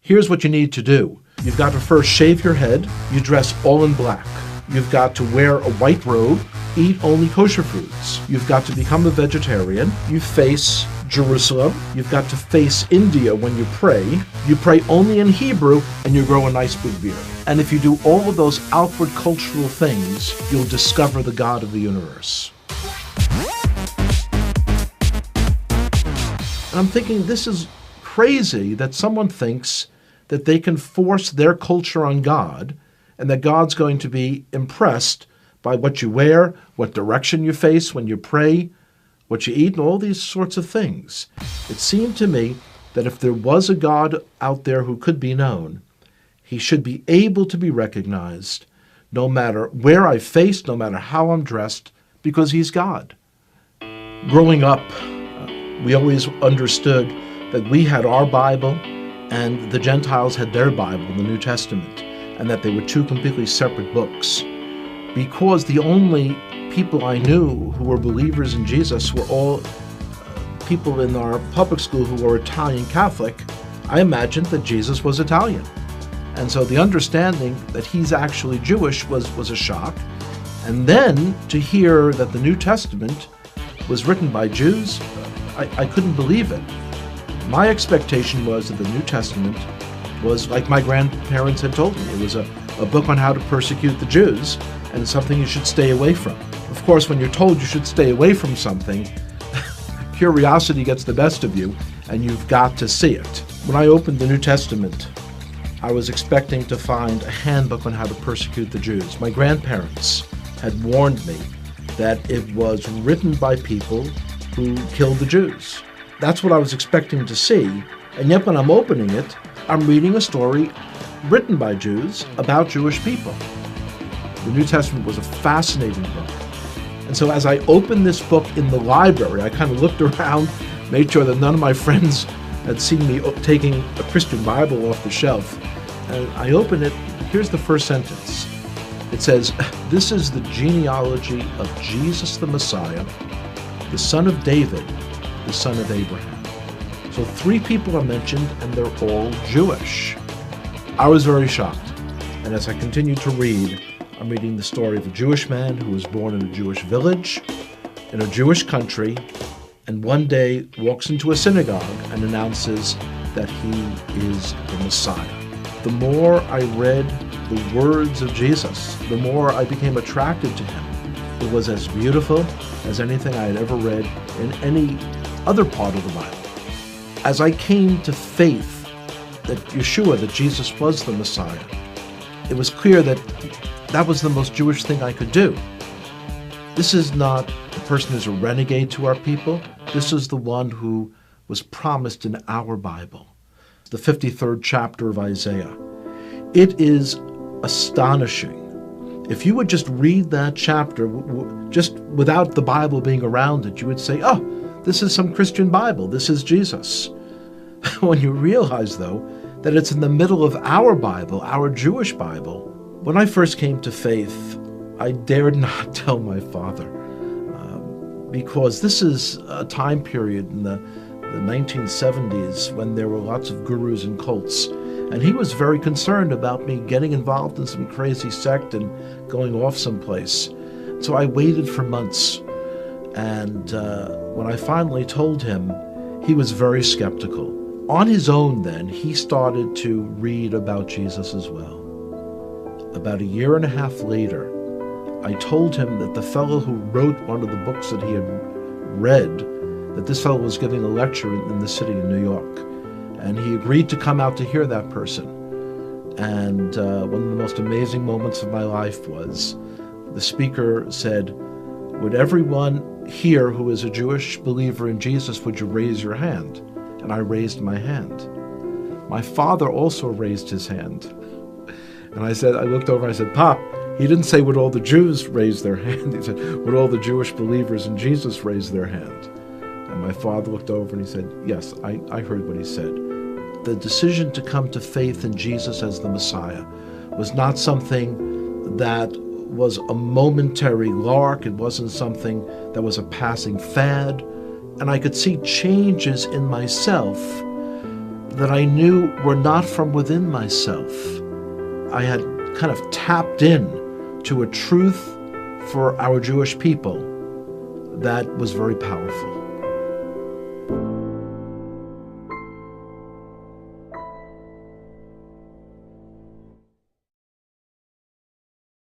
Here's what you need to do. You've got to first shave your head. You dress all in black. You've got to wear a white robe, eat only kosher foods. You've got to become a vegetarian. You face Jerusalem. You've got to face India when you pray. You pray only in Hebrew, and you grow a nice big beard. And if you do all of those outward cultural things, you'll discover the God of the universe. And I'm thinking, this is crazy that someone thinks that they can force their culture on God, and that God's going to be impressed by what you wear, what direction you face when you pray, what you eat, and all these sorts of things. It seemed to me that if there was a God out there who could be known, he should be able to be recognized no matter where I face, no matter how I'm dressed, because he's God. Growing up, we always understood that we had our Bible and the Gentiles had their Bible, the New Testament, and that they were two completely separate books. Because the only people I knew who were believers in Jesus were all people in our public school who were Italian Catholic, I imagined that Jesus was Italian. And so the understanding that he's actually Jewish was a shock. And then to hear that the New Testament was written by Jews, I couldn't believe it. My expectation was that the New Testament was like my grandparents had told me. It was a book on how to persecute the Jews, and something you should stay away from. Of course, when you're told you should stay away from something, curiosity gets the best of you, and you've got to see it. When I opened the New Testament, I was expecting to find a handbook on how to persecute the Jews. My grandparents had warned me that it was written by people who killed the Jews. That's what I was expecting to see, and yet when I'm opening it, I'm reading a story written by Jews about Jewish people. The New Testament was a fascinating book. And so as I opened this book in the library, I kind of looked around, made sure that none of my friends had seen me taking a Christian Bible off the shelf. And I opened it. Here's the first sentence. It says, "This is the genealogy of Jesus the Messiah, the son of David, the son of Abraham." So 3 people are mentioned, and they're all Jewish. I was very shocked. And as I continued to read, I'm reading the story of a Jewish man who was born in a Jewish village, in a Jewish country, and one day walks into a synagogue and announces that he is the Messiah. The more I read the words of Jesus, the more I became attracted to him. It was as beautiful as anything I had ever read in any other part of the Bible. As I came to faith that Yeshua, that Jesus was the Messiah, it was clear that that was the most Jewish thing I could do. This is not the person who's a renegade to our people. This is the one who was promised in our Bible, the 53rd chapter of Isaiah. It is astonishing. If you would just read that chapter, just without the Bible being around it, you would say, oh, this is some Christian Bible. This is Jesus. When you realize, though, that it's in the middle of our Bible, our Jewish Bible. When I first came to faith, I dared not tell my father, because this is a time period in the 1970s when there were lots of gurus and cults, and he was very concerned about me getting involved in some crazy sect and going off someplace. So I waited for months, and when I finally told him, he was very skeptical. On his own then, he started to read about Jesus as well. About 1.5 years later, I told him that the fellow who wrote one of the books that he had read, that this fellow was giving a lecture in the city of New York. And he agreed to come out to hear that person. And one of the most amazing moments of my life was the speaker said, "Would everyone here who is a Jewish believer in Jesus, would you raise your hand?" And I raised my hand. My father also raised his hand. And I looked over and I said, "Pop," he didn't say would all the Jews raise their hand. He said, would all the Jewish believers in Jesus raise their hand? And my father looked over and he said, yes, I heard what he said. The decision to come to faith in Jesus as the Messiah was not something that was a momentary lark. It wasn't something that was a passing fad. And I could see changes in myself that I knew were not from within myself. I had kind of tapped in to a truth for our Jewish people that was very powerful.